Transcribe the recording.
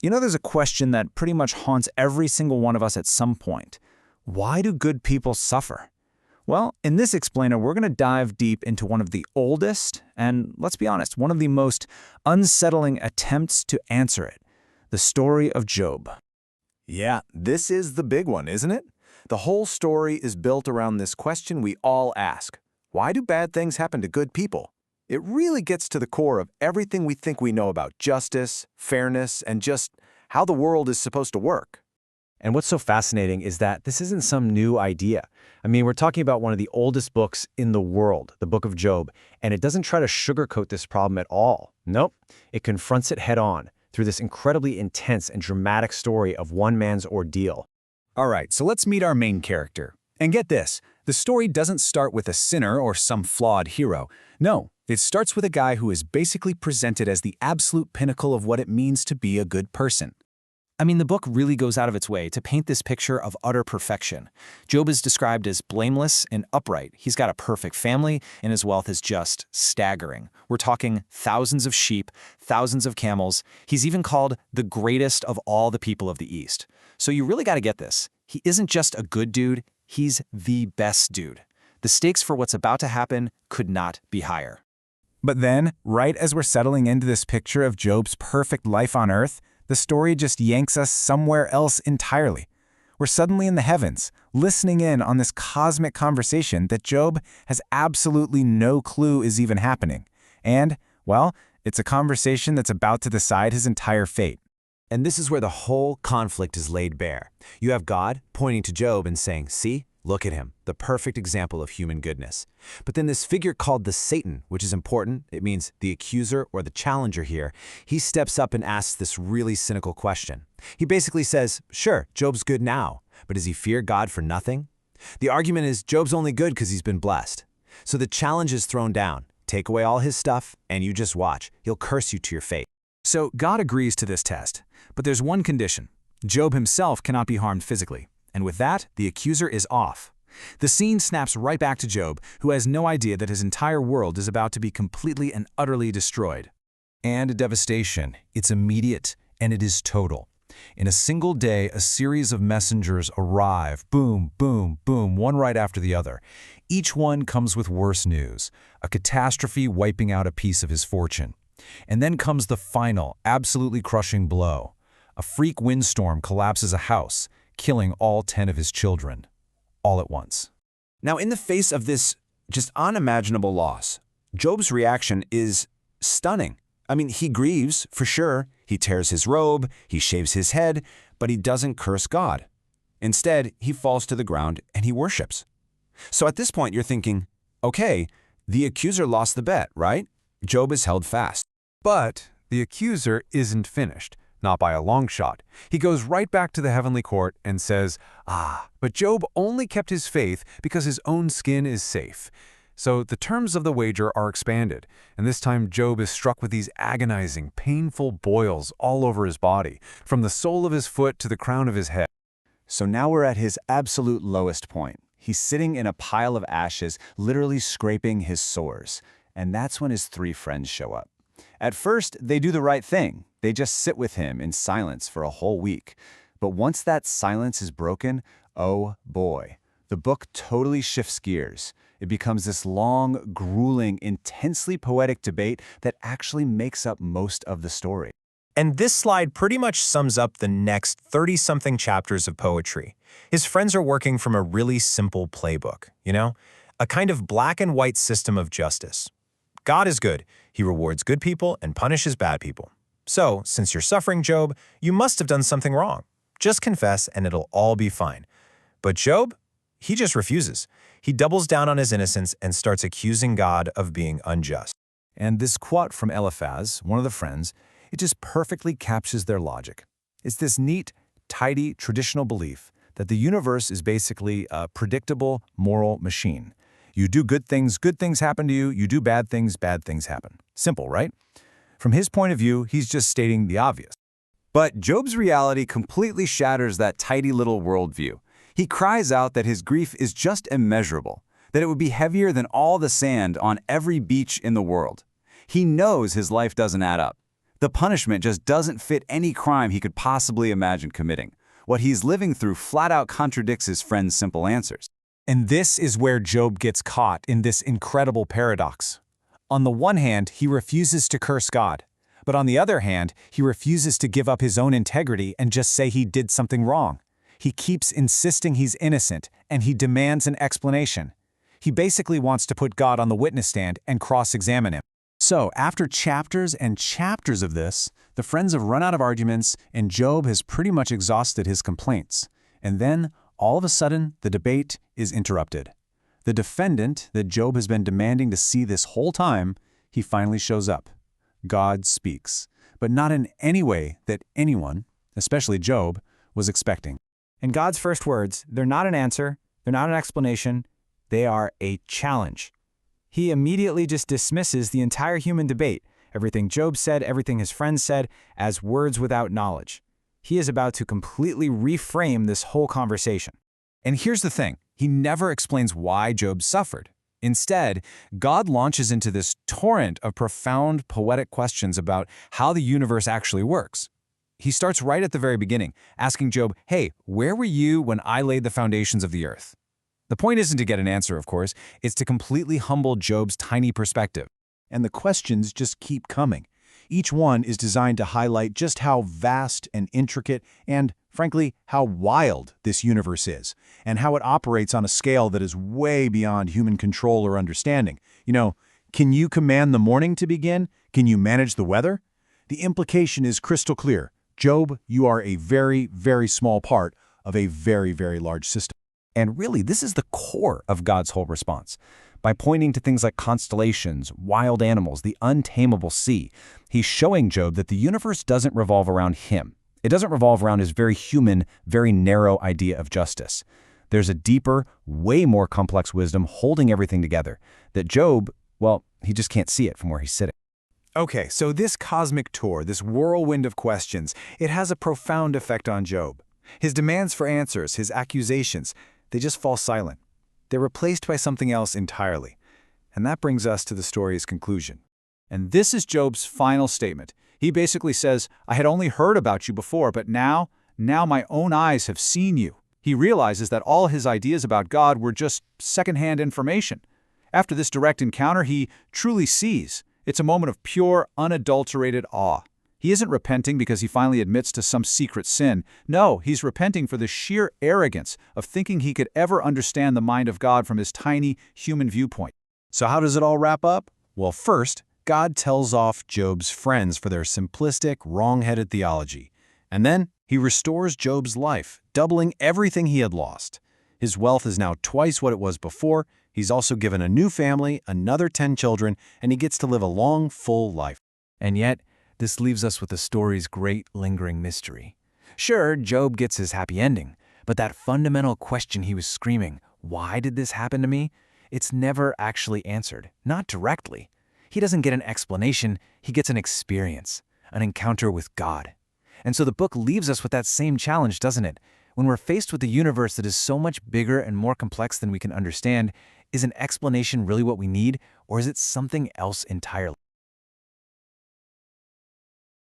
There's a question that pretty much haunts every single one of us at some point. Why do good people suffer? Well, in this explainer, we're going to dive deep into one of the oldest and, let's be honest, one of the most unsettling attempts to answer it, the story of Job. Yeah, this is the big one, isn't it? The whole story is built around this question we all ask. Why do bad things happen to good people? It really gets to the core of everything we think we know about justice, fairness, and just how the world is supposed to work. And what's so fascinating is that this isn't some new idea. We're talking about one of the oldest books in the world, the Book of Job, and it doesn't try to sugarcoat this problem at all. Nope, it confronts it head-on through this incredibly intense and dramatic story of one man's ordeal. All right, so let's meet our main character. And get this, the story doesn't start with a sinner or some flawed hero. No, it starts with a guy who is basically presented as the absolute pinnacle of what it means to be a good person. The book really goes out of its way to paint this picture of utter perfection. Job is described as blameless and upright. He's got a perfect family, and his wealth is just staggering. We're talking thousands of sheep, thousands of camels. He's even called the greatest of all the people of the East. So you really got to get this. He isn't just a good dude, he's the best dude. The stakes for what's about to happen could not be higher. But then, right as we're settling into this picture of Job's perfect life on earth, the story just yanks us somewhere else entirely. We're suddenly in the heavens, listening in on this cosmic conversation that Job has absolutely no clue is even happening. And, well, it's a conversation that's about to decide his entire fate. And this is where the whole conflict is laid bare. You have God pointing to Job and saying, "See, look at him, the perfect example of human goodness." But then this figure called the Satan, which is important, it means the accuser or the challenger here, he steps up and asks this really cynical question. He basically says, sure, Job's good now, but does he fear God for nothing? The argument is Job's only good because he's been blessed. So the challenge is thrown down. Take away all his stuff, and you just watch. He'll curse you to your fate. So God agrees to this test, but there's one condition. Job himself cannot be harmed physically. And with that, the accuser is off. The scene snaps right back to Job, who has no idea that his entire world is about to be completely and utterly destroyed. And devastation. It's immediate, and it is total. In a single day, a series of messengers arrive, boom, boom, boom, one right after the other. Each one comes with worse news, a catastrophe wiping out a piece of his fortune. And then comes the final, absolutely crushing blow. A freak windstorm collapses a house, killing all 10 of his children, all at once. Now, in the face of this just unimaginable loss, Job's reaction is stunning. He grieves, for sure. He tears his robe, he shaves his head, but he doesn't curse God. Instead, he falls to the ground and he worships. So at this point, you're thinking, okay, the accuser lost the bet, right? Job is held fast. But the accuser isn't finished. Not by a long shot. He goes right back to the heavenly court and says, but Job only kept his faith because his own skin is safe. So the terms of the wager are expanded, and this time Job is struck with these agonizing, painful boils all over his body, from the sole of his foot to the crown of his head. So now we're at his absolute lowest point. He's sitting in a pile of ashes, literally scraping his sores. And that's when his 3 friends show up. At first, they do the right thing. They just sit with him in silence for a whole week. But once that silence is broken, oh boy, the book totally shifts gears. It becomes this long, grueling, intensely poetic debate that actually makes up most of the story. And this slide pretty much sums up the next 30-something chapters of poetry. His friends are working from a really simple playbook, a kind of black and white system of justice. God is good. He rewards good people and punishes bad people. So, since you're suffering, Job, you must have done something wrong. Just confess and it'll all be fine. But Job, he just refuses. He doubles down on his innocence and starts accusing God of being unjust. And this quote from Eliphaz, one of the friends, it just perfectly captures their logic. It's this neat, tidy, traditional belief that the universe is basically a predictable, moral machine. You do good things happen to you. You do bad things happen. Simple, right? From his point of view, he's just stating the obvious. But Job's reality completely shatters that tidy little worldview. He cries out that his grief is just immeasurable, that it would be heavier than all the sand on every beach in the world. He knows his life doesn't add up. The punishment just doesn't fit any crime he could possibly imagine committing. What he's living through flat out contradicts his friend's simple answers. And this is where Job gets caught in this incredible paradox. On the one hand, he refuses to curse God. But on the other hand, he refuses to give up his own integrity and just say he did something wrong. He keeps insisting he's innocent, and he demands an explanation. He basically wants to put God on the witness stand and cross-examine him. So, after chapters and chapters of this, the friends have run out of arguments, and Job has pretty much exhausted his complaints. And then, all of a sudden, the debate is interrupted. The defendant that Job has been demanding to see this whole time, he finally shows up. God speaks, but not in any way that anyone, especially Job, was expecting. And God's first words, they're not an answer, they're not an explanation, they are a challenge. He immediately just dismisses the entire human debate, everything Job said, everything his friends said, as words without knowledge. He is about to completely reframe this whole conversation. And here's the thing, he never explains why Job suffered. Instead, God launches into this torrent of profound poetic questions about how the universe actually works. He starts right at the very beginning, asking Job, hey, where were you when I laid the foundations of the earth? The point isn't to get an answer, of course, it's to completely humble Job's tiny perspective. And the questions just keep coming. Each one is designed to highlight just how vast and intricate and, frankly, how wild this universe is, and how it operates on a scale that is way beyond human control or understanding. You know, can you command the morning to begin? Can you manage the weather? The implication is crystal clear. Job, you are a very, very small part of a very, very large system. And really, this is the core of God's whole response. By pointing to things like constellations, wild animals, the untamable sea, he's showing Job that the universe doesn't revolve around him. It doesn't revolve around his very human, very narrow idea of justice. There's a deeper, way more complex wisdom holding everything together that Job, well, he just can't see it from where he's sitting. Okay, so this cosmic tour, this whirlwind of questions, it has a profound effect on Job. His demands for answers, his accusations, they just fall silent. They're replaced by something else entirely. And that brings us to the story's conclusion. And this is Job's final statement. He basically says, I had only heard about you before, but now my own eyes have seen you. He realizes that all his ideas about God were just secondhand information. After this direct encounter, he truly sees. It's a moment of pure, unadulterated awe. He isn't repenting because he finally admits to some secret sin. No, he's repenting for the sheer arrogance of thinking he could ever understand the mind of God from his tiny human viewpoint. So how does it all wrap up? Well, first, God tells off Job's friends for their simplistic, wrong-headed theology. And then he restores Job's life, doubling everything he had lost. His wealth is now twice what it was before. He's also given a new family, another 10 children, and he gets to live a long, full life. And yet, this leaves us with the story's great lingering mystery. Sure, Job gets his happy ending, but that fundamental question he was screaming, why did this happen to me? It's never actually answered, not directly. He doesn't get an explanation, he gets an experience, an encounter with God. And so the book leaves us with that same challenge, doesn't it? When we're faced with a universe that is so much bigger and more complex than we can understand, is an explanation really what we need, or is it something else entirely?